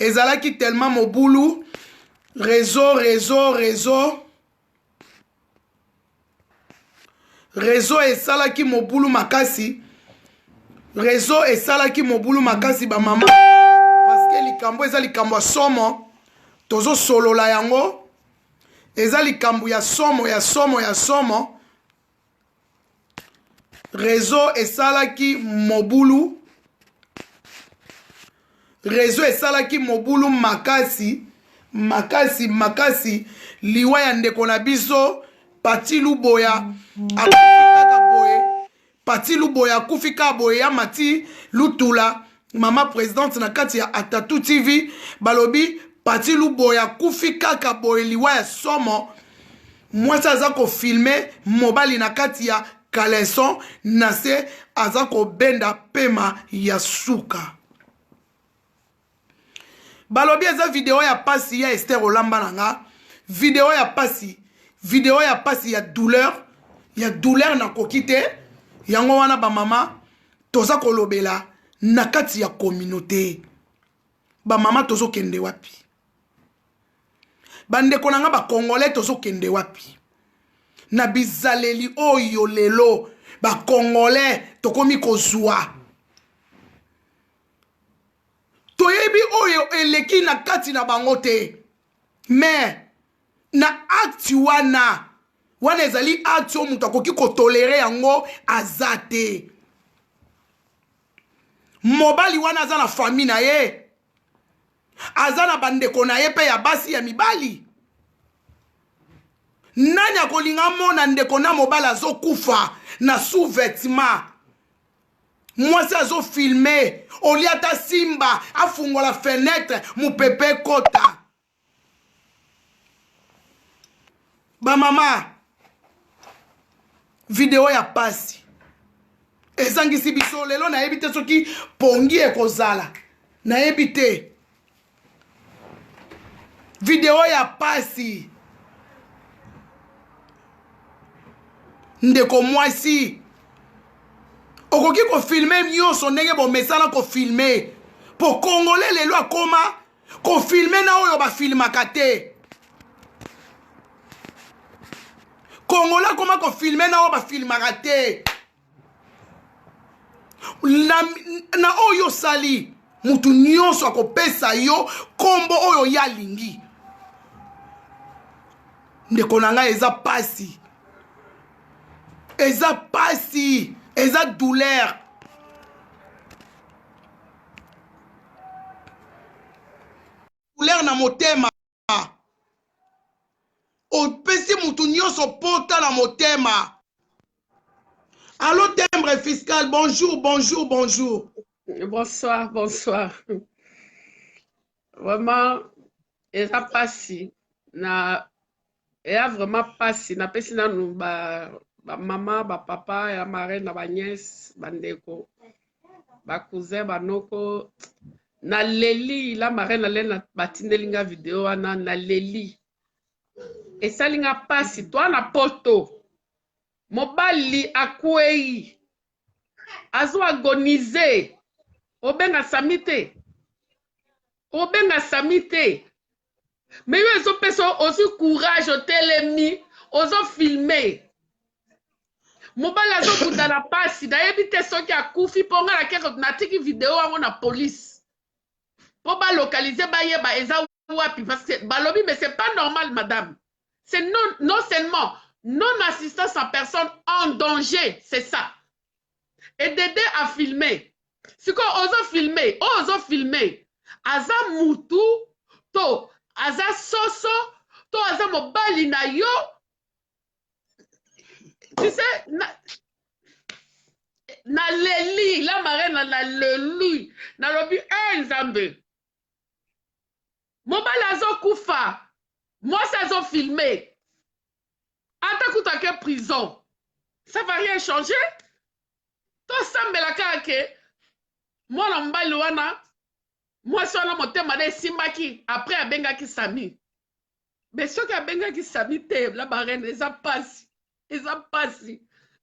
ezalaki tellement mobulu réseau esalaki mobulu makasi réseau esalaki mobulu makasi ba mama parce que likambo eza likambo ya somo tozo solola yango eza likambo ya somo réseau esalaki mobulu makasi liwa ya ndeko na biso Pati Luboya akufika boye ya Mati Lutula mama présidente na kati ya Atatu TV balobi Pati Luboya akufika boye liwa ya somo mwasi aza ko filmer mobali na kati ya kaleson na se aza ko benda pema ya suka balobi eza video ya pasi ya Esther Olamba nanga video ya pasi ya douleur na kokite yango wana ba mama toza kolobela na kati ya communauté ba mama tozo kende wapi bandeko nanga ba congolais tozo kende wapi na bizaleli oyo lelo ba congolais tokomi kozwa toyebi oyo eleki na kati na bango te mais na acte wana ezali acte o mutu akoki kotolere yango aza te mobali wana aza na famille na ye aza na bandeko na ye mpe ya basi ya mibali nani akolinga mona ndeko na mobali azokufa na sous-vêtement mwasi azofilme oli ata simba afungola fenêtre mupepe kota ba mama video ya pasi ezangisi biso lelo nayebi te soki pongi ekozala nayebi te video ya pasi ndeko mwasi okoki kofilme nyonso ndenge bomesana kofilme po congolais lelo akoma kofilme na oyo bafilmaka te congolais akoma kofilme na oyo bafilmaka te na oyo sali mutu nyonso akopesa yo kombo oyo ya lingi ndeko na ngai eza pasi eza douleur na motema opesi mutu nyonso pota na motema. Allô, timbre fiscal, bonjour. Bonsoir. Vraiment, il n'y a pas si. Il y a vraiment pas si. Na pesi na nous, maman, papa, ya marraine, ba nièce, bandeko, ba cousin, banoko. Na leli, la marraine, na batindelinga vidéo, na leli. Et ça, il n'y a pas si. Toi, na poto. Mobali akwei azo agonize obenga samite mais yo ezo peso aussi courage otelemi ozo filmer mobali azo kuta na pasi nayebi te soki akufi ponga na keko natiki video wango na police po ba localiser ba yeba eza wapi parce que balobi mais c'est pas normal madame c'est non seulement non-assistance à personne en danger, c'est ça. Et d'aider à filmer. Si on ose filmer, aza mutu, to, aza soso, to, aza mobali na yo. Tu sais, na leli, la marraine na leli, na lobi nzambe. Mobali azo kufa, moi ça azo filmer. Ata kutake prison, ça va rien changer. To sambela kake, moi na mbali wana, moi sona motema de simbaki, après abengaki Sami. Mais ce qui abengaki Sami te, la barene, eza pasi.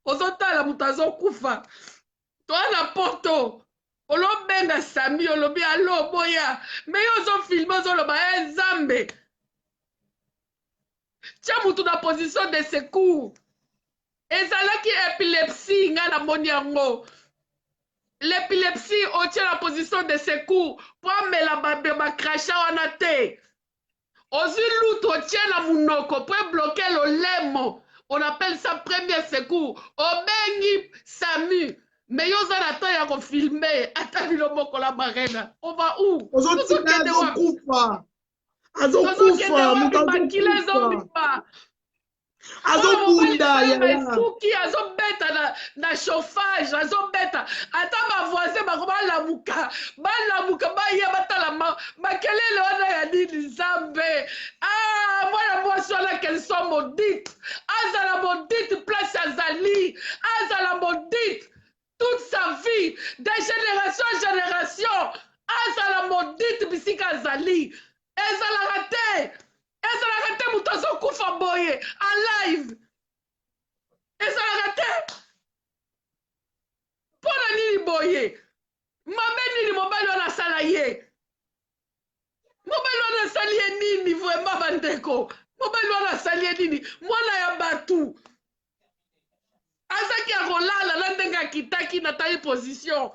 Ozota la mutazo kufa. Toi na poto, olobenga Sami olobi alo boya mais yo zo filmer ozoloba Nzambe tia mutu na position de secours ezalaki épilepsie nga na moni yango l'épilepsie otia na position de secours po amela bakrasha wana te ozwi lutu otia na munoko po ebloke lolemo on appelle ça premier secours obengi Sami mais yo za na temps ya kofilme ata bino bokola marena on va où ozokende wapi makila ezobima azobunda suki azobeta na chauffage azobeta ata bavoisin bako balamuka baye batala makelele wana ya nini Nzambe mwana mwasi wana qu'elle soit maudite azala maudite place azali azala maudite toute sa vie de génération en génération azala maudite bisika azali ezalaka te mutu azokufa boye en live ezalaka te mpona nini boye mabe nini mobali wana asala ye mobali wana asali ye nini vraiment bandeko mobali wana asali ye nini mwana ya batu azaki ya kolala na ndenge akitaki na tali position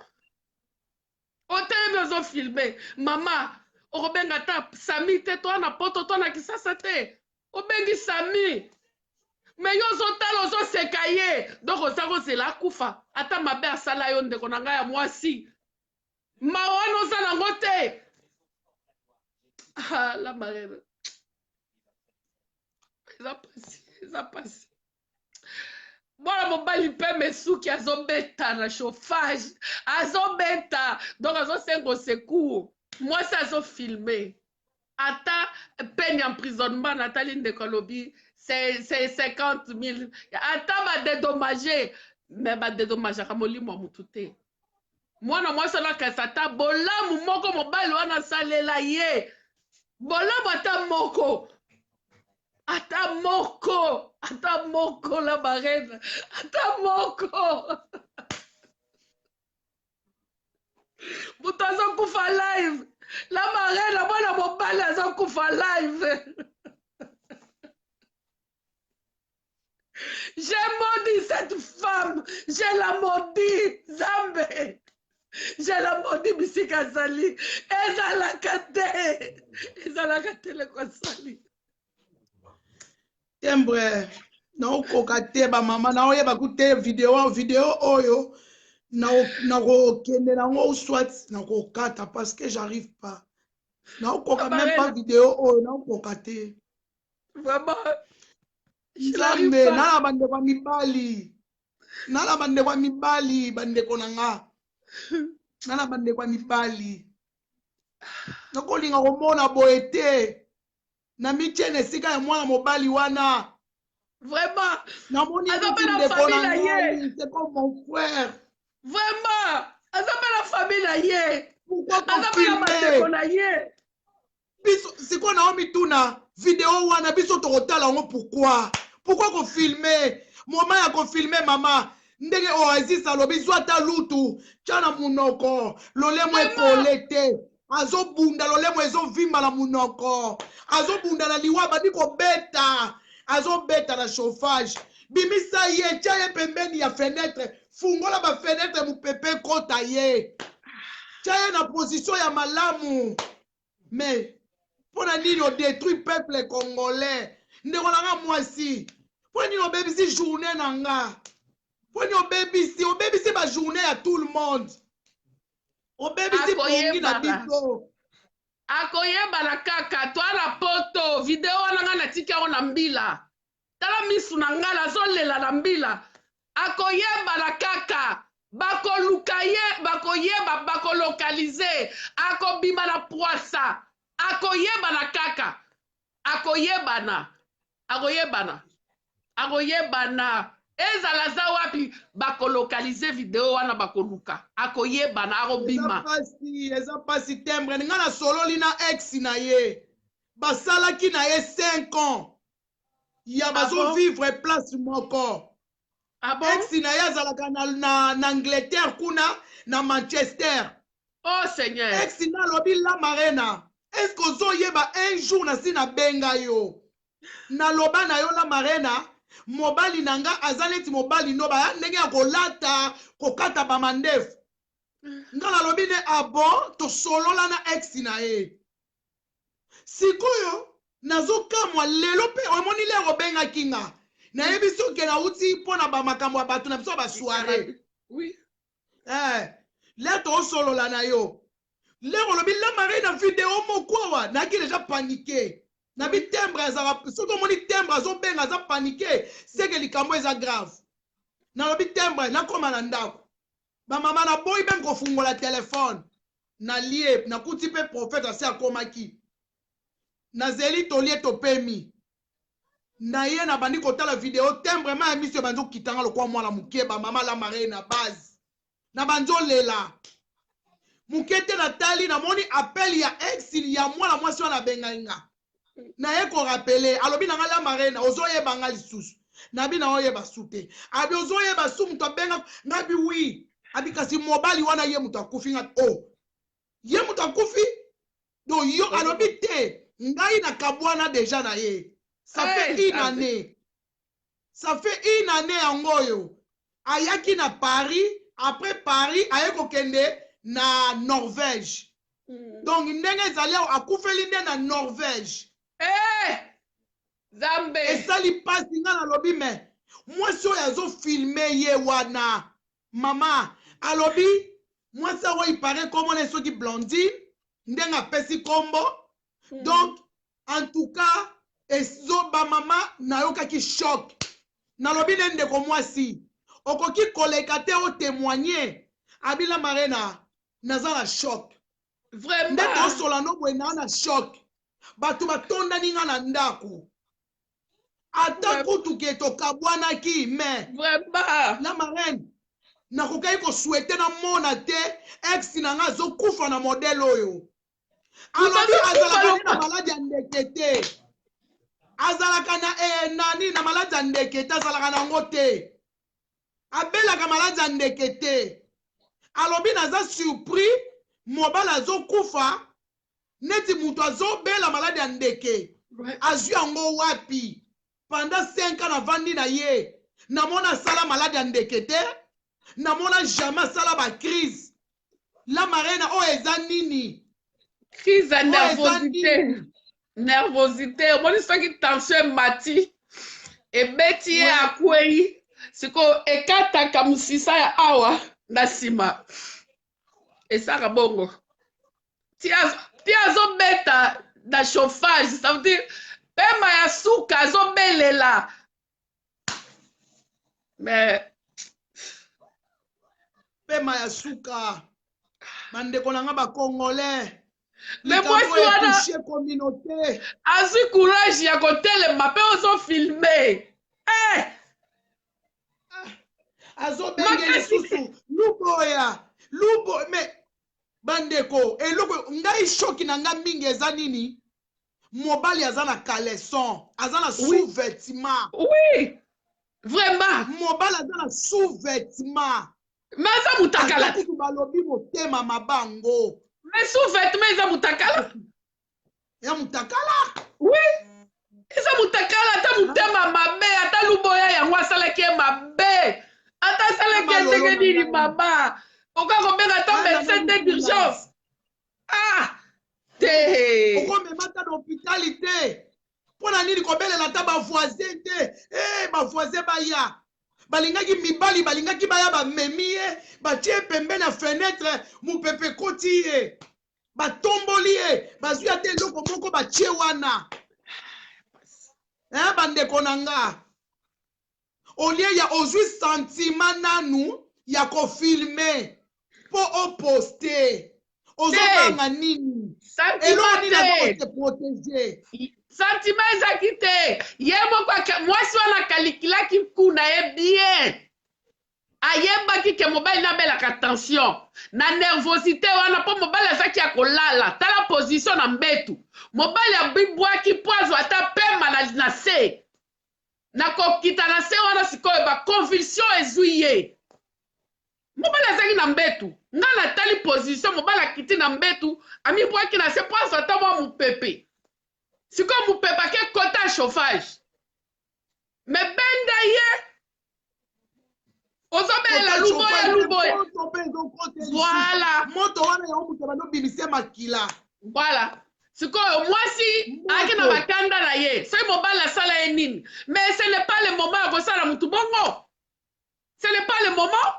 otelemi ozofilme mama okobenga ta Sami te to na poto to na kisasa te obengi Sami me yo ozotala ozoseka ye donc oza kozela akufa ata mabe asala yo ndeko na ngai ya mwasi mawa wana oza nango te la marene eza pasi mwana mobali mpe mesuki azobeta na chauffage azobeta donc azosenga secours mwasi azofilme ata peine ya emprisonnement natali ndeko alobi c'est 50 000 ata badédommage me badédommageaka molimo ya mutu te mwana mwasi alakasa ata bolamu moko mobali wana asalela ye bolamu ata moko la marene ata moko mutu azokufa live la marene mwana mobali azokufa live j'ai maudit cette femme je la maudit Nzambe je la maudit bisika azali ezalaka te leko asali tembre naokoka te bamama naoyeba kute video oyo nakokende nango soit nakokata parce que j'arrive pas naokoka même pas video oyo naokoka te vraiment Nzambe nala bandeko ya mibali bandeko na nga nala bandeko ya mibali nakolinga komona boye te na mitiene esika ya mwana mobali wana vraiment namoni ndeko na ngai c'est comme mon frère vraiment azobela famille na ye azobela bandeko na ye biso sikoyo naomi tuna video wana biso tokotala yango pourquoi kofilme moma ya kofilme mama ndenge Oasis alobi zwa ata lutu tia na munoko lolemo epole te azobunda lolemo ezovimba na munoko azobunda na liwa bandi kobeta azobeta na chauffage bimisa ye tia ye pembeni ya fenêtre fungola bafenêtre mopepe kota ye tia ye na position ya malamu mais mpona nini odétruit peuple congolais ndeko na nga mwasi mpo nini obebisi journée na nga mpo nini obebisi bajournée ya tout le monde obebisi pongi na biso akoyebana kaka twana poto video wana nga natiki yango na mbila tala misu na nga nazolela na mbila akoyebana kaka bakoluka ye bakoyeba bakolokalize akobima na poisa akoyebana kaka akoyebana ezala za wapi bakolokalize video wana bakoluka akoyebana akobima eza pasi tembre nga na sololi na ex na ye basalaki na ye 5 ans ya bazovivre place moko ex na ye azalaka na Angleterre kuna na Manchester Oh Seigneur. Ex na lobi la marena. Est-ce que ozo yeba un jour na si na benga yo? Na loba na yo la marena. Mobali nanga azaleti mobali no ba ndenge ya kolata kokata ba mandefu. Nga na lobi ne abo to solola na ex na ye. Sikoyo nazokamwa lelo pe omoni lero benga kinga. Na yebi soke na uti pona ba makambo ya bato na biso ba soirée. Oui. Leto solola na yo. Lero lobi la marina vidéo mokwa na ki déjà paniqué. Na bi timbre azara soki omoni timbre azobenga aza paniqué c'est que likambo eza grave. Na lobi timbre na koma na ndako. Ba mama na boy ben ko fungola téléphone. Na lié na kuti pe prophète asi akomaki. Na zeli tolie to pemi. Na ye na bandi kotala vidéo timbre ma monsieur banzo kitanga lokwa mwana muke ba mama la marée na base. Na banzo lela. Mukete na tali na moni appel ya ex ya mwana mwasi wana benga. Na ye ko rappeler alobi na ngala marena ozoye banga lisusu. Na bi na oye basute. Abi ozoye basu muto benga ngabi wi. Abi kasi mobali wana ye muto akufi nga oh. Ye muto akufi do yo alobi te ngai na kabwana déjà na ye. Ça fait une année. Ça fait une année angoyo. Ayaki na Paris, après Paris ayeko kende na Norvège. Donc ndenge ezali akufeli nde na Norvège. Zambe. Esali pasi nga na lobi me. Mwasi oyo azo filme ye wana. Mama, alobi mwasi oyo ipare komo na soki blondine ndenga pesi kombo. Donc en tout cas ezo ba mama na yokaki choc. Na lobi nende ko mwasi. Okoki koleka te o témoigner. Abila marena naza na choc. Vraiment. Ndeko solano bwe na choc. Batu batonda ninga na ndako. Ata kutu keto kabwana ki me. Vraiment. La marraine. Na kokai ko souhaiter na mona te ex na nga zo kufa na modèle oyo. Alobi azalaka na maladi ya ndekete. Azalaka na nani na maladi ya ndekete azalaka na ngote. Abelaka maladi ya ndekete. Alobi naza surpris mobala zo kufa neti mutu azobela maladi ya ndeke. Azwi yango wapi? Pendant 5 ans navandi na ye. Namona sala maladi ya ndekete. Namona jamais sala ba crise. La marraine o eza nini? Crise ya nervosité. Nervosité. Omoni soki tension mati. Ebeti ye akwei. Siko ekataka musisa ya awa na sima. Esaka bongo. Ti azobeta na chauffage. Ça veut dire pema ya suka azobelela. Mais pema ya suka. Bandeko na nga ba Congolais. Mais moi si wana communauté. azwi courage ya kotelema pe ozo filmer. Azobenge lisusu. Luboya. Lubo mais bandeko eloko ngai shoki na nga mingi eza nini? Mobali aza na caleçon, aza na sous-vêtement. Oui. Vraiment. Mobali aza na sous-vêtement. Mais aza mutakala. Kutu balobi motema mabango. Mais sous-vêtement eza mutakala. Ya mutakala? Oui. Eza mutakala ata mutema mabe ata luboya yango asalaki ye mabe. Ata asalaki ndenge nini mama. Oka kobenga ata médecin d'urgence. Te. Oko memata d'hôpitalité. Pona nini kobelela ta ba voisin te. Ba voisin baya. Balingaki mibali balingaki baya ba memie, ba tie pembe na fenêtre mu pepe koti e. Ba tomboli e, bazwi ate eloko moko ba tie wana. Bandeko nanga. Olie ya ozwi sentiment nanu ya ko filmer po o poster. Ozobanga nini? Sentiment te protéger. Sentiment ezaki te. Ye moko mwasi wana kalikilaki kuna ye bien. Ayebaki ke mobali nabelaka tension. Na nervosité wana po mobali azaki ya kolala. Tala position na mbetu. Mobali abibwaki poazo ata pema na se. Na kokita na se wana sikoyo ba convulsion ezwi ye. mobali azangi na mbetu nga natali position mobali akiti na mbetu amibwaki na se po azwata mwa mopepe sikoyo mopepe ake kota ya chauffage me benga ye ozobelela luboya voilà moto wana yango moto banobimisa makila voilà sikoyo mwasi ayaki na bakanda na ye soki mobali asala ye nini mais ce n'est pas le moment ya kosala motu bongo ce n'est pas le moment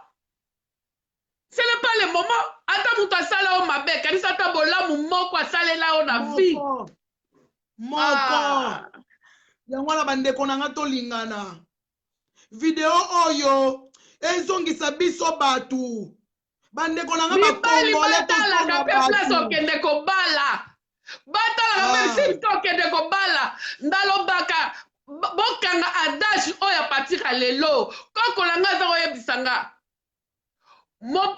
ce n'est pas le moment ata moto asala o mabe kanisa ata bolamu moko asalela o na vie moko yango wana bandeko na nga tolingana video oyo ezongisa biso bato bandeko na nga mibali batalaka mpe place okende kobala batalaka mpe sili te okende kobala ndalobaka bokanga adage oyo apatika lelo kokola nga aza koyebisa nga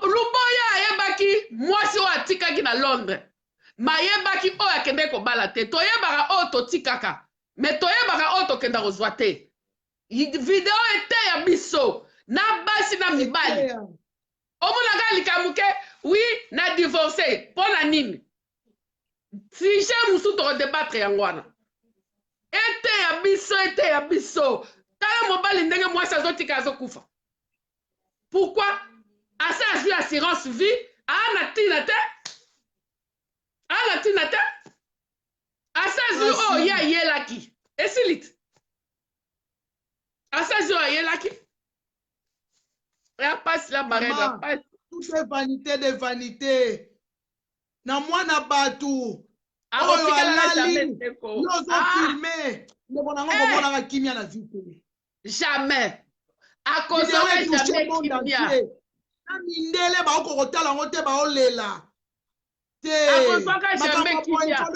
luboya ayebaki mwasi oyo atikaki na Londres mayebaki oyo akende kobala te toyebaka oyo totikaka me toyebaka oyo tokenda kozwa te video ete ya biso na basi na mibali omonaka likamuke wi na divorce mpo na nini sije mosusu tokodebatre yango wana ete ya biso tala mobali ndenge mwasi azotika azokufa pourquoi ase azwi assurance vie ana tina te ase azwi oyo ye ayelaki esiliti ase azwi oyo ayelaki ya pasi la marraine ya pasi tout est vanité de vanité na mwana bato oyo alali yozofilme ndeko nango komonaka kimia na vie te jamais akozonga jamais kimia na mindele baokokotala yango te baolela te akozonga jamais kimia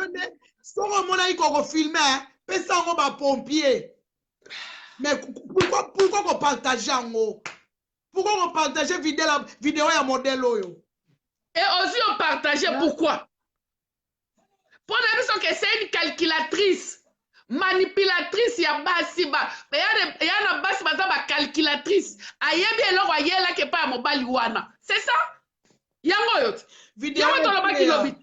soko omonaki kokofilme pesa yango bapompier mais pourquoi kopartage yango pourquoi kopartage video ya modèle oyo et aussi on partage pourquoi pour la raison que c'est une calculatrice manipulatrice ya basi ba ya na basi baza ba calculatrice ayebi eloko ayelaki epai ya mobali wana c'est ça yango oyo yango tolobaki lobi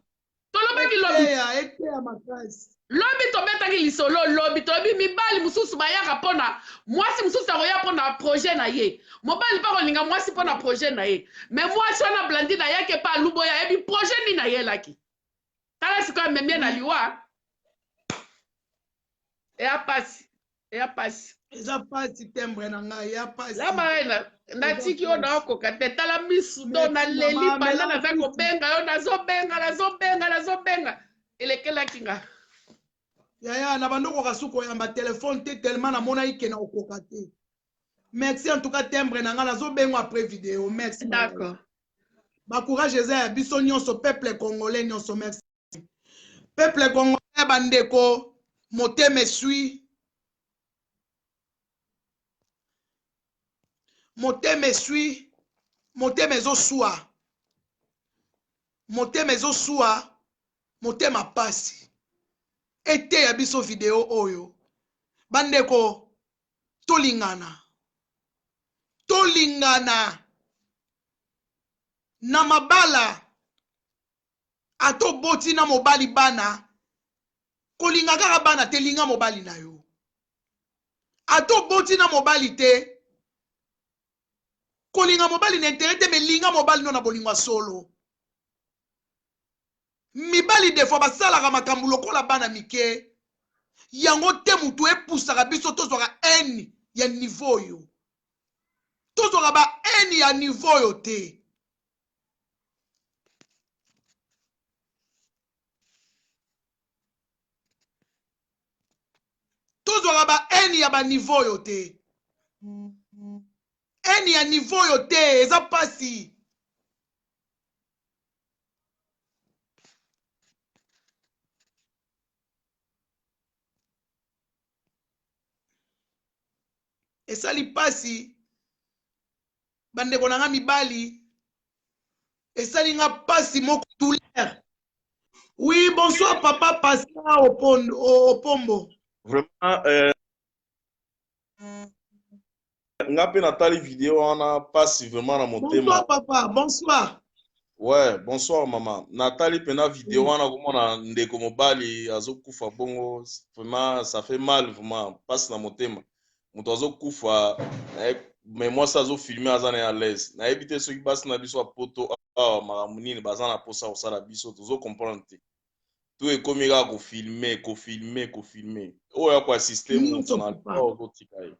lobi tobetaki lisolo lobi toyebi mibali mosusu bayaka mpona mwasi mosusu akoya mpona projet na ye mobali mpe kolinga mwasi mpona projet na ye me mwasi wana blandine ayaki epai aluboya ayebi projet nini ayelaki tala sikoyo amemie na liwa eya pasi eza pasi tembre na ngai eya pasi la marena natiki oyo naokoka te tala misu do naleli banda naza kobenga yo nazobenga elekelaki nga yaya na bandokoka suki koyamba telefone te tellement namona ike na okoka te merci en tout cas tembre na ngai nazobengwa après vidéo merci d'accord bacourage eza ya biso nyonso peuple congolais nyonso merci peuple congolais bandeko motema esui motema ezosuwa motema pasi ete ya biso video oyo bandeko tolingana na mabala atoboti na mobali bana kolinga kaka bana te linga mobali na yo atoboti na mobali te kolinga mobali na intere te me linga mobali no na bolingwa solo mibali defo basalaka makambo lokola bana mike yango te mutu epusaka biso tozwaka eni ya niveau oyo tozwaka ba eni ya niveau oyo te tozwaka ba eni ya baniveau oyo te eni ya niveau oyo te eza pasi esali pasi bandeko na nga mibali esali nga pasi moko douleur. Oui, bonsoir papa Pascal Opombo. Vraiment ngapi natali vidéo wana passe vraiment na motema. Bonsoir papa, bonsoir. Ouais, bonsoir maman. Natali pena vidéo wana komona ndeko mobali azokufa bongo vraiment ça fait mal vraiment passe na motema. Moto azokufa mais moi ça zo filmer azana à l'aise. Na ebité soki basi na biso poto makambo nini baza na posa kosala biso tozo comprendre te. Tout ekomi kaka kofilme oyo ya koassiste moto na ozotika ye.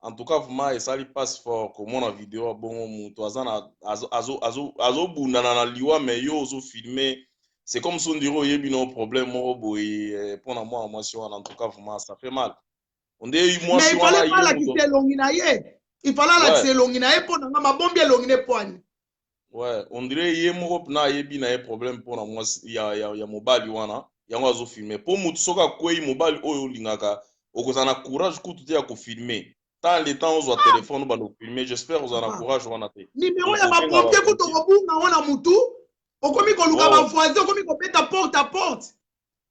En tout cas vraiment esali passe fort komona video ya bongo moto azobundana na liwa mais yo ozofilme c'est comme si on dirait oyebi no problème moko boye mpona mwana mwasi wana. En tout cas vraiment ça fait mal. Mais il fallait pas lakisa elongi na ye. Il fallait lakisa elongi na ye mpo na nga mabombi elongi ne poani. Ouais, on dirait ye moko na yebi na ye problème mpona mwasi ya mobali wana yango azofilme mpo motu soki akwei mobali oyo olingaka okozala na courage kutu te ya kofilme tant le temps ozwa telefone bando filme. J'espère ozala na courage wana te. Nimero ya bapompier kutu okobunga wana mutu okomi koluka bavoisin okomi kobeta porte à porte.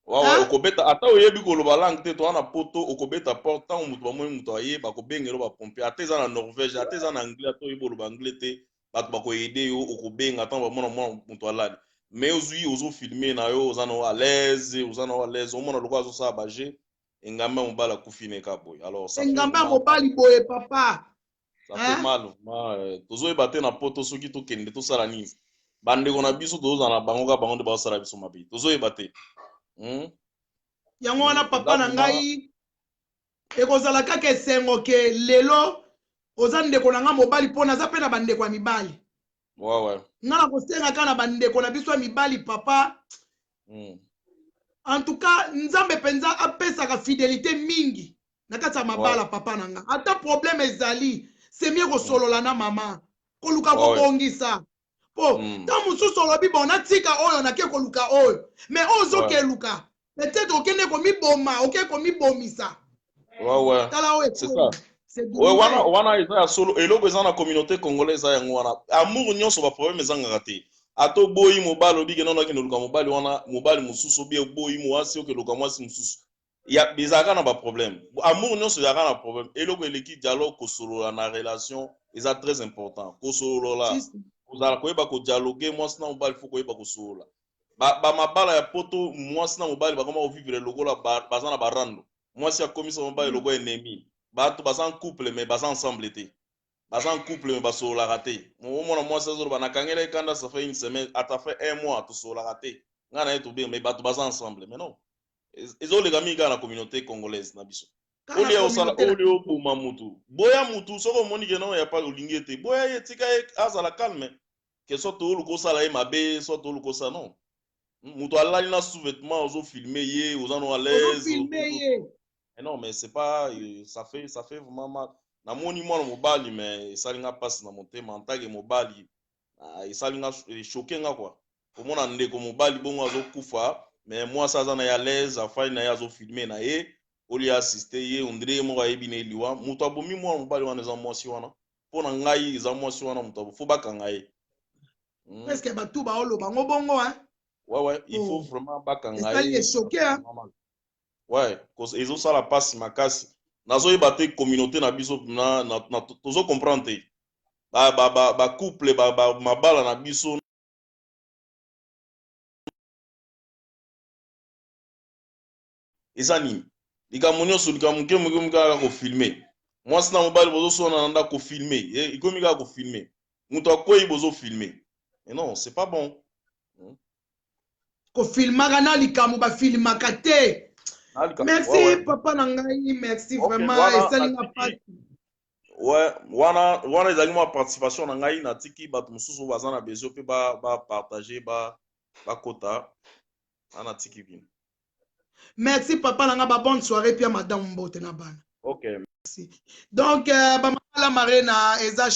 Ouais, okobeta ata oyebi koloba langue te towana poto okobeta porte ntango moto bamoi moto ayeba kobengela bapompier ata eza na Norvège ata eza na anglais ata oyebi koloba anglais te bato bakoyede yo okobenga ntango bamona mwana moto alali mais ozwi ozofilme na yo oza na à l'aise omona lokola azosala baje engamba mobali akufi neka boye. Alors ça engamba mobali boye papa ça fait mal vraiment tozoyeba te na poto soki tokende tosala nini bandeko na biso tozozala na bango kaka bango nde bazosala biso mabe tozoyeba te. yango wana papa na ngai ekozala kaka esengo ke lelo oza ndeko na nga mobali mpo naza mpe na bandeko ya mibali. Ouais. nga na kosenga kaka na bandeko na biso ya mibali papa. En tout cas nzambe mpenza apesaka fidélité mingi na kati ya mabala papa na nga ata problème ezali c'est mieux kosolola na mama koluka kobongisa po ntango mosusu olobi bon natika oyo nake koluka oyo mais oyo ozokeluka peut-être okende komiboma oke komibomisa. Tala oyo c'est ça. wana eza ya solo eloko eza na communauté congolaise yango wana amour nyonso ba problème ezangaka te. Ato boyi mobali obike nono akende luka mobali wana mobali mosusu obi boyi mwasi okeluka mwasi mosusu ya bizaka na ba problème. Amour nyonso ezaka na problème. Eloko eleki dialogue kosolola na relation eza très important. Kosolola kozala koyeba kodialogue mwasi na mobali faut koyeba kosolola. Ba mabala ya poto mwasi na mobali bakoma ovivre lokola baza na barando. Mwasi akomisa mobali lokola ennemi. Bato baza en couple mais baza ensemble te. Baza en couple mais basololaka te. Mona mwasi azoloba nakangela ekanda ça fait une semaine ata fait un mois tosololaka te. Nga na ye tobir mais bato baza ensemble mais non. Ezoleka mingi kaka na communauté congolaise na biso. Olia osala olia oboma mutu. Boya mutu soko omoni ke non ya pa olingi ete. Boya ye tika ye azala calme. Ke soit oluka osala ye mabe soit oluka osala non. Mutu alali na sous-vêtement ozofilme ye oza no à l'aise. Non mais c'est pas ça fait vraiment mal. Na moni mwana mobali mais esalinga passe na motema en tant que mobali esalinga choqué nga quoi. Komona ndeko mobali bongo azokufa mais moi ça na ya l'aise afai na ya azofilme na ye oli assister ye ondire mo ayebi na liwa mutu abomi mwana mobali wana eza mwasi wana pona ngai eza mwasi wana mutu abofo bakanga ye. Est-ce que batu ba olo bango bongo hein? Ouais, il faut vraiment bakanga ye. Est choqué hein? Ouais, cause ils ont ça la passe makasi. Nazo yebate communauté na biso na tozo comprendre te. Ba couple mabala na biso ezani. Likambo nyonso likambo muke kaka ko filmer. Mwasi na mobali bozo sona nda ko filmer. Ikomi kaka ko filmer. Mutu akoyi bozo filmer. Mais non, c'est pas bon. Ko filmaka na likambo ba filmaka te. Merci papa nangai, merci vraiment esalinga pasi. Ouais, wana ezali mwa participation nangai na tiki bato mosusu baza na besoin pe ba partager ba kota ana tiki bin. Merci papa nanga ba bonne soirée puis madame Mbote na bana. OK. Merci. Donc ba mala marena eza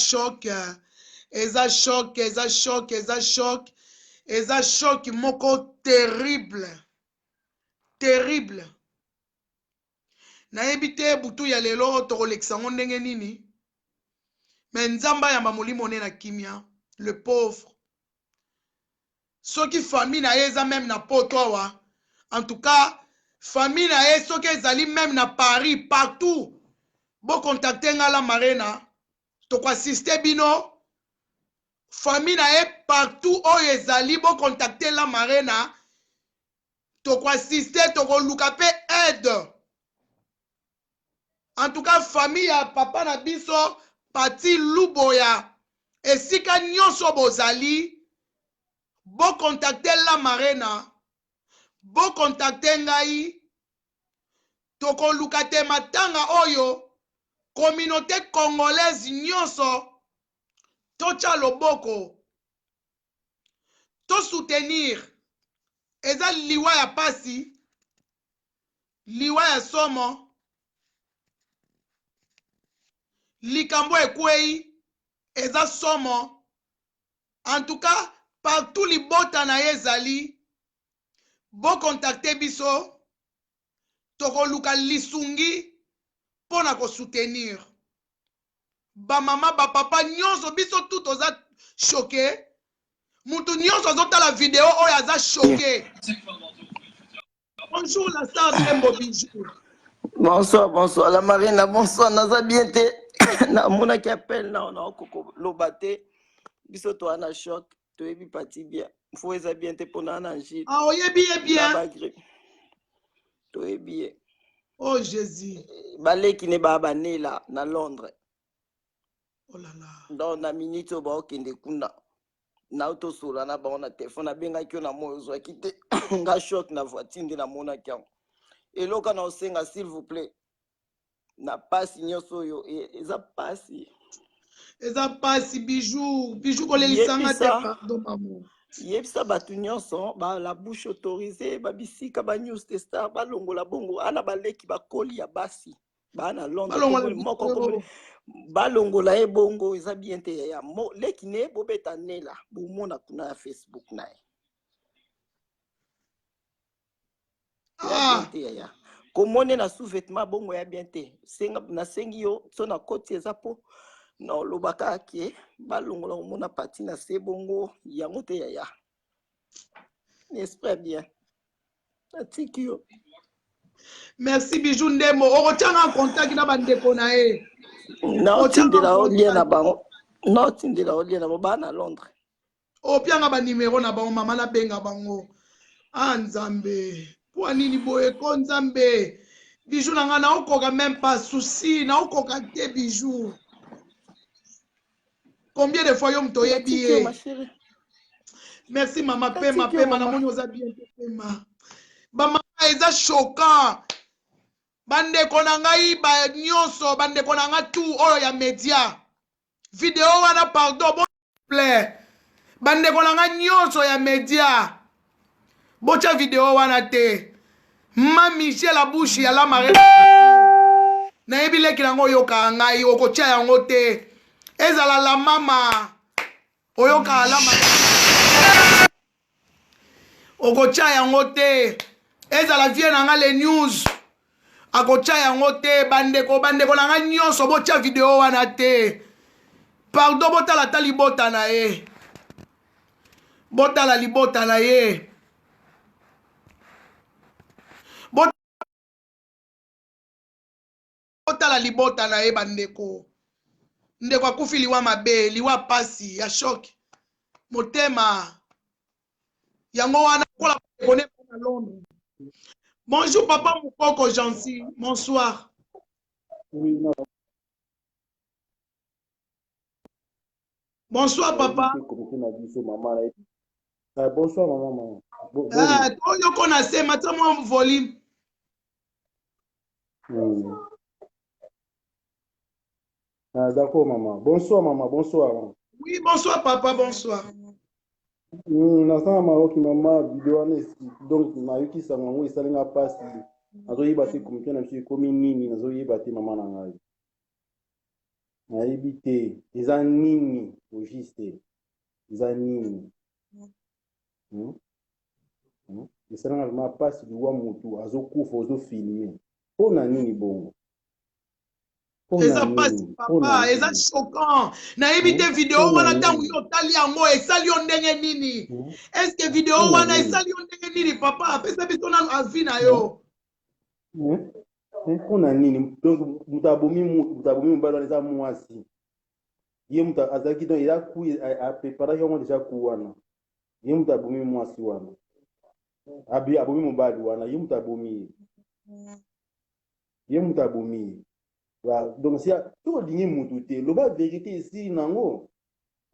choc moko terrible. Nayebi te butu ya lelo tokolekisa ngo ndenge nini mais nzamba yamba molimo ne na kimia le pauvre soki famille na ye eza même na poto awa en tout cas famille na ye soki ezali même na Paris partout Bo contacter nga la marena. Toko assister bino. Famille na e partout où ezali bo contacter la marena. Toko assister, toko luka pe aide. En tout cas, famille ya papa na biso, Pati Luboya. Et si ka nyonso bozali, bo contacter la marena. Bo contacter ngai. Toko luka te matanga oyo. Communauté congolaise nyonso. Tocha loboko. To soutenir. Eza liwa ya pasi. Liwa ya somo. Likambo ekwei. Eza somo. En tout cas, partout li bota na ezali. Bo contacter biso. Toko luka lisungi. Pona ko soutenir. Ba mama, ba papa, nyonso biso tout oza choqué. Mutu nyonso zota la vidéo oyo aza choqué. Bonjour la star Dembo Bijou. Bonsoir, bonsoir. La marina, bonsoir. Naza bien te. Na mona qui appelle na on a koko lobate. Biso to ana choc. To ebi parti bien. Faut eza bien te pona na nji. Ah oyebi bien. To ebi. Oh Jésus. Balé qui ne ba bané là na Londres. Oh là là. Dans na minute ba okende kunda. Na auto sola na ba on a téléphone na benga ki na moyo zo kite. Nga choc na voiture ndi na mona ki. Et là quand on senga s'il vous plaît. Na pasi nyoso yo eza pasi. Eza pasi Bijou. Bijou ko lelisanga te pardon maman. Yebisa batu nyonso ba la bouche autorisée ba bisika ba news tester ba longola bongo ana baleki ba koli ya basi ba na Londres moko ba longola e bongo eza bien te ya mo leki ne bobeta nela bo mona kuna ya Facebook nae ya bien te ya komone na sous-vêtement bongo ya bien te senga na sengi yo so na koti eza po no lobaka ke balongola mona parti na se bongo yango te ya n'espère bien atikio. Merci Bijou Ndemo. O tanga en contact na bandeko na e. Non tindela o lien na bango. Non tindela o lien na ba na Londres. O pianga ba numéro na bango mama na benga bango. Ah Nzambe. Pour nini boye ko Nzambe. Bijou na nga na okoka même pas souci na okoka te Bijou. Combien de fois yo mtoye billet? Merci maman Pema Pema na moni oza bien Pema. Ba mama eza choquant. Bande kona ngai ba nyonso bande kona nga tout oyo ya media. Vidéo wana pardon bon plaît. Bande kona nga nyonso ya media. Bocha vidéo wana te. Ma Michel la bouche ya la marée. Na ebile kilango yoka ngai okocha yango te. Ezala la mama oyoka la mama okocha yango te ezala vie na nga les news akocha yango te bandeko na nga nyonso bocha video wana te pardon botala ta libota na ye botala libota na ye botala libota na ye bandeko ndeko akufi liwa mabe liwa pasi ya shock motema yango wana kola kone na Londres. Bonjour papa Mukoko gentil, bonsoir. Oui, non. Bonsoir papa. Bonsoir maman. Yo connaissez maintenant mon volume. D'accord maman. Bonsoir maman, bonsoir. Oui, bonsoir papa, bonsoir. Nasana maroki mama vidéo donc na yuki sango esalinga pasi. Nazoyiba te komite na msi komi nini nazoyiba te mama na ngai. Nayebi te eza nini ogiste. Eza nini. Esalinga ma pasi liwa mutu azokufa ozofilme. Pona nini bongo? Eza pasi papa, eza choquant. Na ebite vidéo wana tangu yo tali yango esali yo ndenge nini? Est-ce que vidéo wana esali yo ndenge nini papa? Pesa biso na avi na yo. On a nini donc mutabomi mobali wana eza mwasi ye mutu azalaki donc eza ku apreparaki yango deja ku wana ye mutu abomi mwasi wana abomi mobali wana ye mutu abomi ye mutu abomi donc si soki olingi mutu te loba vérité esili nango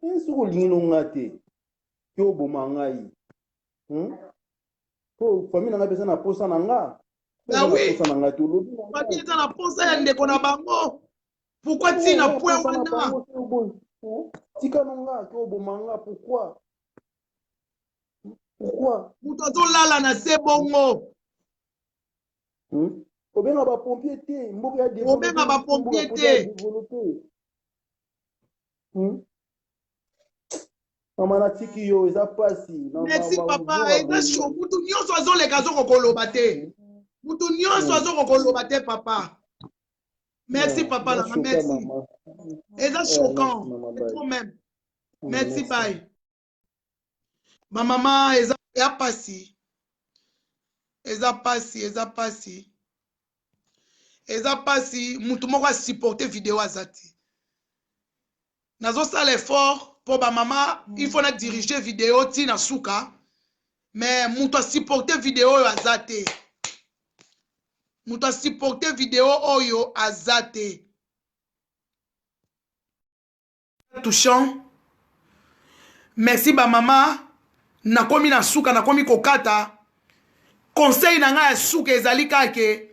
soki olingi nonga te ke oboma ngai po famille nanga mpeza na posa na nga oui famille eza na posa ya ndeko na bango pourquoi ntina point wana tika nanga ke oboma nga pourquoi moto azolala na se bongo obenga bapompier te mboka ya obenga bapompier te mama natiki yo eza pasi merci papa eza sho mutu nyonso azoleka azokokoloba te mutu nyonso azokokoloba te papa merci papa nanga merci eza choquant trop même merci bye bamama eza ya pasi eza pasi mutu moko asupporte video aza te nazosala effort mpo bamama il faut na dirige video ntina suka mais mutu asupporte video oyo aza te mutu asupporte video oyo aza te touchant merci bamama nakomi na suka nakomi kokata conseil na ngai ya suka ezali kake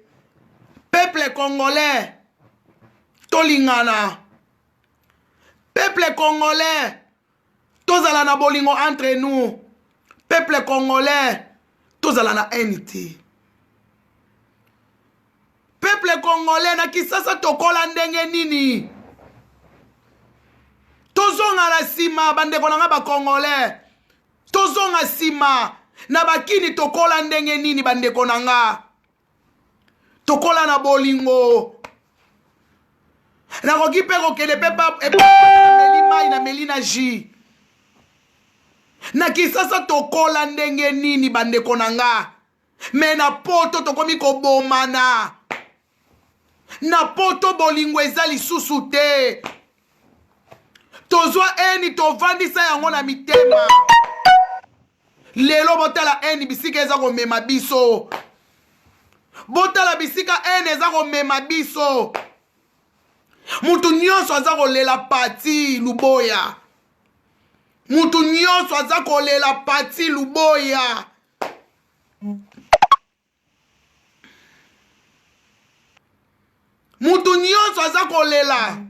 peuple congolais tolingana peuple congolais tozala na bolingo entre nous peuple congolais tozala na unité peuple congolais na kisasa tokola ndenge nini tozonga na nsima bandeko na nga bacongolais tozonga nsima na bakini tokola ndenge nini bandeko na nga tokola na bolingo nakoki mpe kokende mpe meli mai na meli na ji na kisasa tokola ndenge nini bandeko na nga me na poto tokomi kobomana na poto bolingo eza lisusu te tozwa eni tovandisa yango na mitema lelo botala eni bisika eza komema biso botala bisika eni eza komema biso mutu nyonso aza kolela pati luboya mutu nyonso aza kolela pati luboya mutu nyonso aza kolela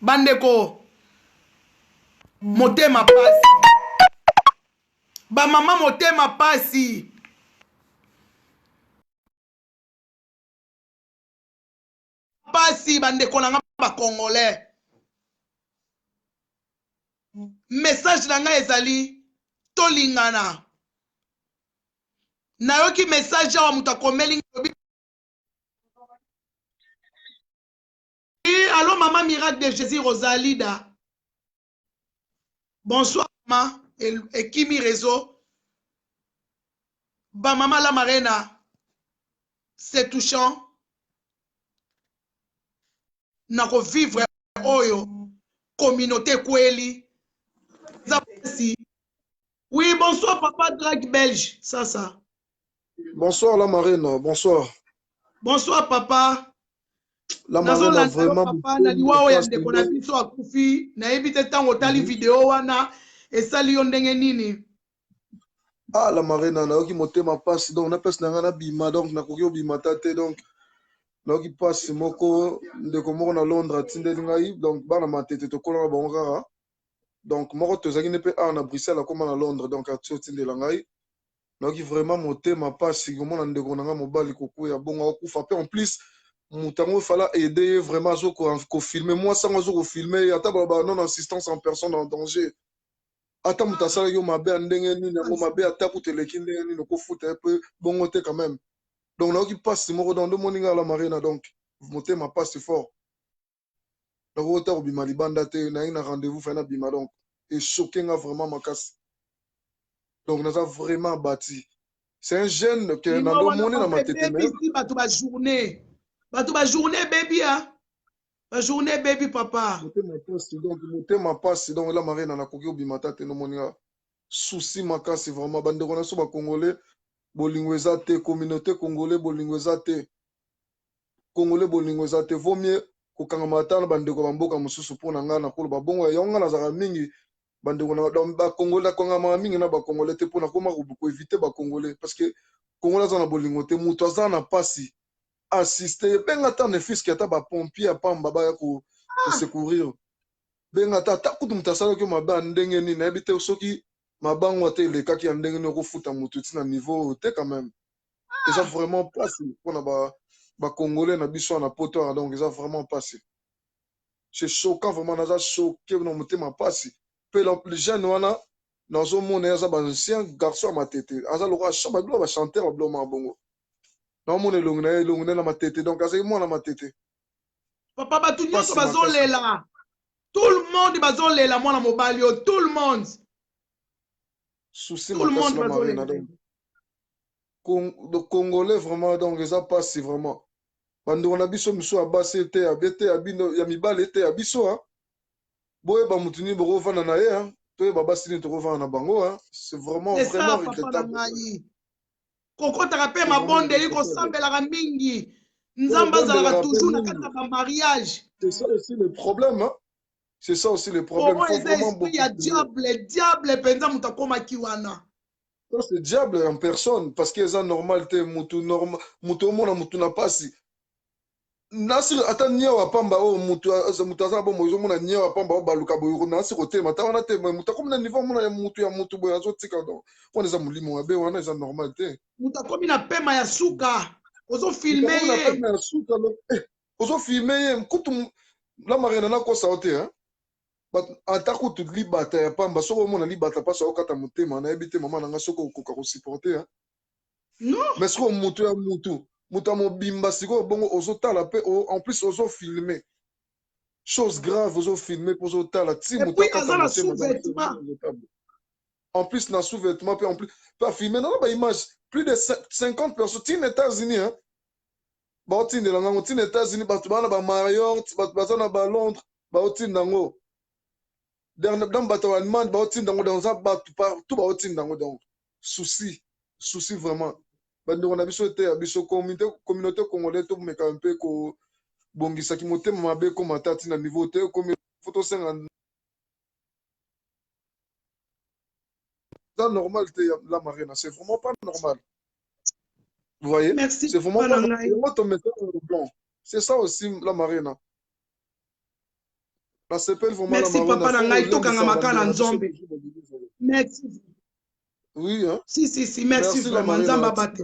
bandeko motema pasi bamama motema pasi pasi bandeko na nga bacongolais message na ngai ezali tolingana nayoki message awa moto akomeli allo mama miracle de Jésus Rosalida bonsoir mama ekimi réseau bamama la marena c'est touchant nako vivre oyo communauté kweli oui bonsoir papa Drag Belge ça bonsoir la marraine bonsoir papa la marraine vraiment papa na liwa oyo ndeko na biso akufi nayebi te ntango otali video wana esali yo ndenge nini la marraine nayoki motema pasi donc napesi na ngai nabima donc nakoki obima ta te donc nayoki pasi moko ndeko moko na Londres atindeli ngai donc bana matete tokolaka bango kaka donc moko tozalaki nde mpe awa na Bruxelles akóma na Londres donc ati otindela ngai nayoki vraiment motema pasi komona ndeko na ngai mobali kokuya bongo akufa mpe en plus moto yango fala aider ye vraiment azo kofilme mwasi yango azo kofilme ata baloba non assistance en personne en danger ata moto asalaki yo mabe ya ndenge nini yango mabe ata kuta eleki ndenge nini okofuta ye mpe bongo te quand même donc nayoki pasi moko donc ndomoni ngai ala marina donc motema pasi fort nakokota kobima libanda te naye na rendez-vous fai nabima donc echoke nga vraiment makasi donc naza vraiment bati c'est un jeune que dans le monde dans ma tête baby baby hein ba journée baby papa motema pasi donc la marine na koki obimata te no moninga souci makasi vraiment bandeko na so ba congolais bolingo eza te communauté congolais bolingo eza te congolais bolingo eza te vaut mieux kokangama ata na bandeko bamboka mosusu mpona ngai na koloba bongo yango ngai nazalaka mingi bandeko na bakongolais akangama mingi na bakongolais te mpona koma koevite bakongolais parce que congolais aza na bolingo te moto aza na pasi assiste benga ata nefiske ata bapompier ya pamba baya kosecourir benga ata kutu moto asalaki mabe ya ndenge nini nayebi te soki mabango ate elekaki ya ndenge nini okofuta moto ti na niveau te quand même eza vraiment pasi mpona bakongolais na biso wana poto wana donc eza vraiment pasi c'est choquant vraiment naza choqué na motema pasi mpe le jeune wana nazomona ye aza baancien garçon ya matete aza lokola babilo bachanteur babilo ma bongo naomona elongi na ye elongi na ye na matete donc azali mwana matete papa bato nyonso bazolela tout le monde bazolela mwana mobali oyo tout le monde souci makasi na marina donc congolais vraiment donc eza pasi vraiment bandeko na biso miso ya basi ete ya mibale ete ya biso boyeba motu nini bokovanda na ye toyeba basi nini tokovanda na bango c'est vraiment regrettable kokotaka mpe mabondeli kosambelaka mingi nzambe azalaka toujours na kati ya bamariage c'est ça aussi le problème c'est ça aussi le problème eza esprit ya diable mpenza moto akomaki wana c'est diable en personne parce que eza normal te moto omona motu na pasi nasiri ata niawa pamba oyo moto aza bomo ozomona niawa pamba oyo baluka boye nasiri otema ata wana te moto akomi na niveau mona ya motu boye azotika donc wana eza molimo mabe wana eza normal te moto akomi na pema ya suka ozofilme ye ozofilme ye kutu la marina nakosa o te ata kutu libata ya pamba soki omona libata mpasi okata motema nayebi te mama na ngai soki okoka kosupporte mais soki moto ya motu moto ya mobimba sikoyo bongo ozotala mpe en plus ozofilme chose grave ozofilme mpo ozotala ti moto akata motema en plus na sous-vêtement mpe en plus mpe afilme nana baimage plus de 50 personnes tina États-Unis baotindela ngango tina États-Unis bato bana bamariot bato baza na balondres baotinda yango dans bato ya allemagne baotinda yango dans bato partout baotinda yango donc souci vraiment bandeko na biso ete ya biso communauté congolais tomeka mpe kobongisaki motema mabe ekoma ata ntina niveau te fo tosenga eza normal te la marina c'est vraiment pas normal vous voyez c'est vraiment pas normal ton message blanc c'est ça aussi la marina la sepelle vraiment merci la marina papa na ngai tokanga makala nzombe merci oui si merci vraiment nzambe abate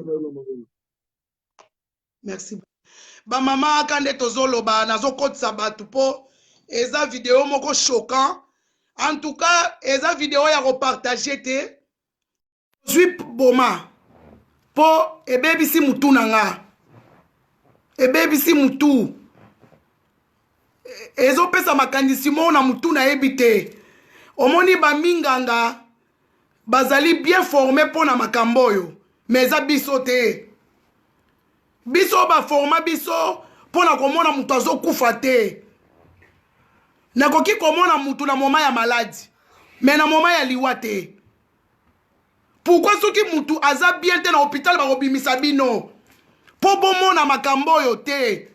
merci bamama aka nde tozoloba nazokotisa bato mpo eza video moko choquant en tout cas eza video ya kopartage te zwi boma mpo ebebisi mutu na nga ebebisi mutu ezopesa makanisi moko na mutu nayebi te omoni baminganga bazali bien formé mpo na makambo oyo mais eza biso te biso baforma biso mpo na komona mutu azokufa te nakoki komona mutu na moma ya maladi mais na moma ya liwa te pourquoi soki mutu aza bien te na hôpital bakobimisa bino mpo bomona makambo oyo te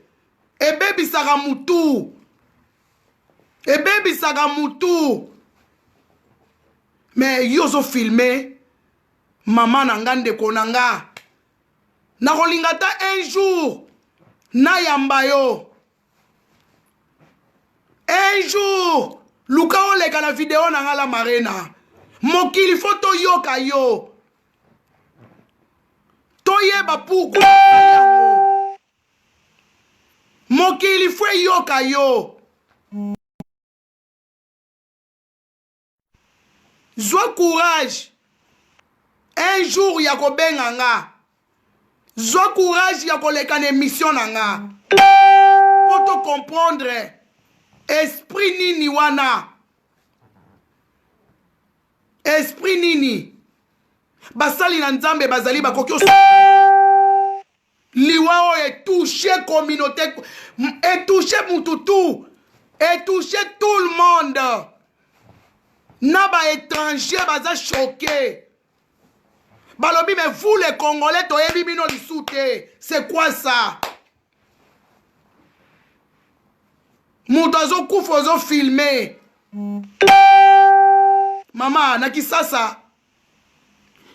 ebebisaka mutu mais yo ozofilme mama na nga ndeko na nga nakolinga ata un jour nayamba yo un jour luka oleka na video na nga la marina mokili fo toyoka yo toyeba pourkui yango mokili fo eyoka yo zwa courage un jour ya kobenga nga zwa courage ya koleka na émission na nga po to comprendre esprit nini wana esprit nini basali na nzambe bazali bakoki liwa oyo etouche communauté etouche mututu etouche tout le monde na baétranger baza choqué balobi mais vous les Congolais toyebi bino lisu te c'est quoi ça moto azokufa ozofilme mama na kisasa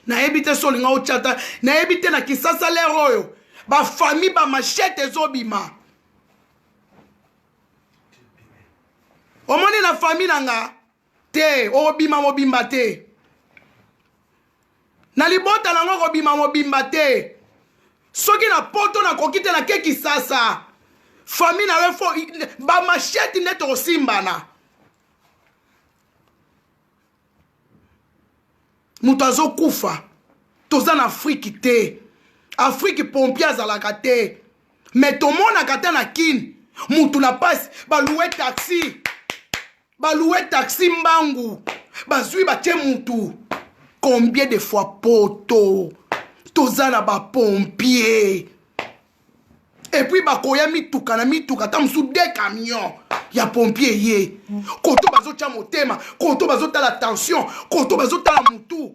nayebi te solinga ochata nayebi te na kisasa lero oyo bafamille bamachete ezobima omoni na famille nanga te obima mobimba te na libota nango kobima mobimba te soki na poto nakoki te nake kisasa famille na refo bamachete nde tokosimbana moto azokufa toza na afriki te afriki pompier azalaka te me tomonaka te na kini mutu na pasi balouwe taxi mbangu bazwi batie mutu combien de fois poto toza na bapompier epuis bakoya mituka na mituka ta mosu 2 camions ya pompier ye koto bazotia motema koto bazotala tension koto bazotala mutu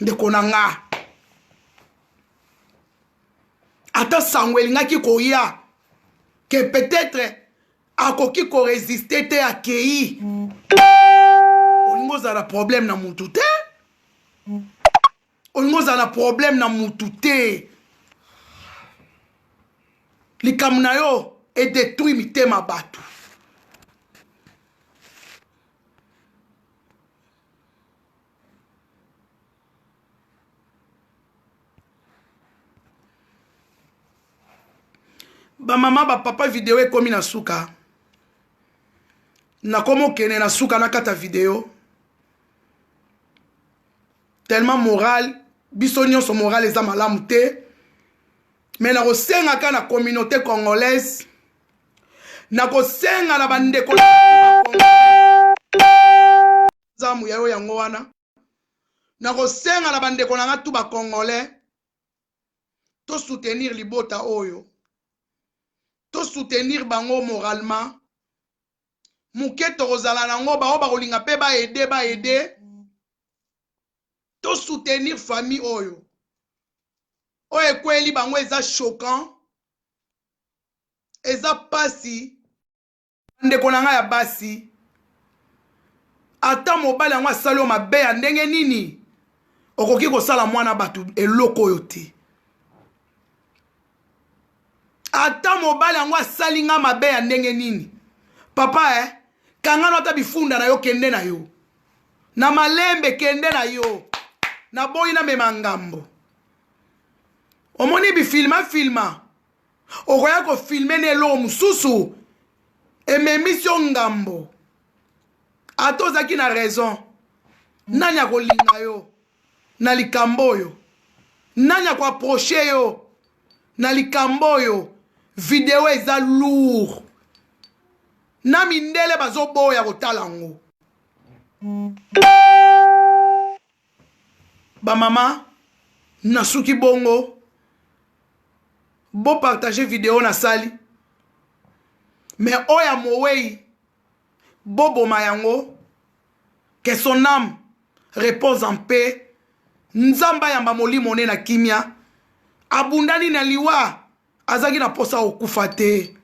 ndeko na nga ata sango elingaki koya ke peut-être akoki koresiste te akei olingo ozala problème na mutu te olingo ozala problème na mutu te likambo na yo edétruit mitema bato bamama bapapa video ekomi na suka nakoma okende na suka nakata video tellement moral biso nyonso moral eza malamu te me nakosenga ka na communauté congolaise nakosenga na bandeko zamu yayo yango wana nakosenga na bandeko na nga tu bacongolais to soutenir libota oyo to soutenir bango moralement muke tokozala nango bao bakolinga mpe baede to soutenir famille oyo oyo ekweli bango eza choquant eza pasi ndeko na ngai ya basi ata mobali yango asali oyo mabe ya ndenge nini okoki kosala mwana bato eloko oyo te ata mobali yango asali nga mabe ya ndenge nini papa kangano ata bifunda na yo kende na yo na malembe kende na yo na boyi na mema ngambo omoni bifilma okoya kofilme na eloko mosusu ememisio ngambo ata ozalaki na raison nani akolinga yo na likambo oyo nani akoaproche yo na likambo oyo video eza lourd na mindele bazoboya kotala yango bamama nasuki bongo bo partager video na sali mais oya mowei boboma yango que son âme repose en paix nzamba yamba molimo ne na kimia abundani na liwa azaki na posa okufa te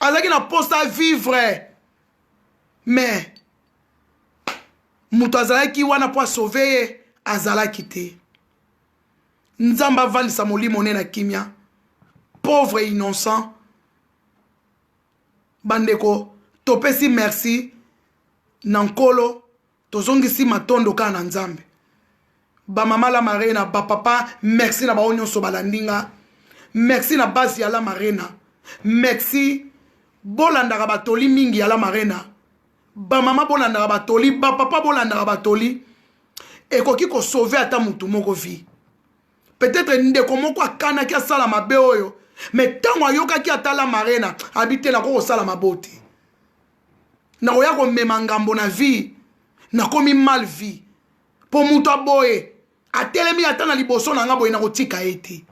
azaki na posa vivre mais mutu azalaki wana po asauve ye azalaki te nzamba avandisa molimo ne na kimia pauvre et innocent bandeko topesi merci na nkolo tozongisi matondo kaka na nzambe bamama la marena bapapa merci na bao nyonso balandinga merci na basi ya la marena merci bolandaka batoli mingi ya la marena bamama bolandaka batoli bapapa bolandaka batoli ekoki kosauve ata mutu moko vi peut-être ndeko moko akanaki asala mabe oyo mais ntango ayokaki atala marena abitela ko kosala mabote nakoya komema ngambo na vie nakomi mal vie po mutu aboye atelemi ata na liboso na nga boye na kotika ye te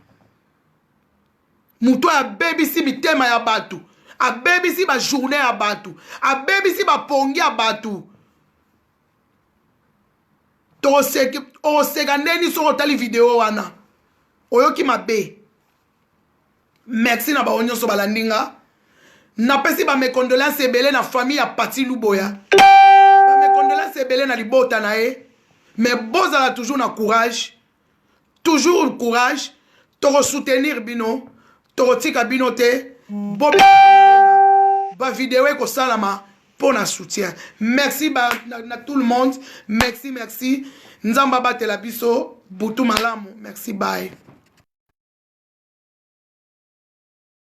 moto abebisi mitema ya bato abebisi bajournée ya bato abebisi bapongi ya bato oseka ndeni soko otali video wana oyoki mabe merci na bao nyonso balandi nga napesi bamekondolence ebele na famille ya Pati Luboya bamekondolence ebele na libota na ye mais bozala toujours na courage toujours courage tokosoutenir bino tokotika bino te bavideo ekosalama mpo na soutien merci na tout le monde merci nzambe abatela biso butu malamu merci bye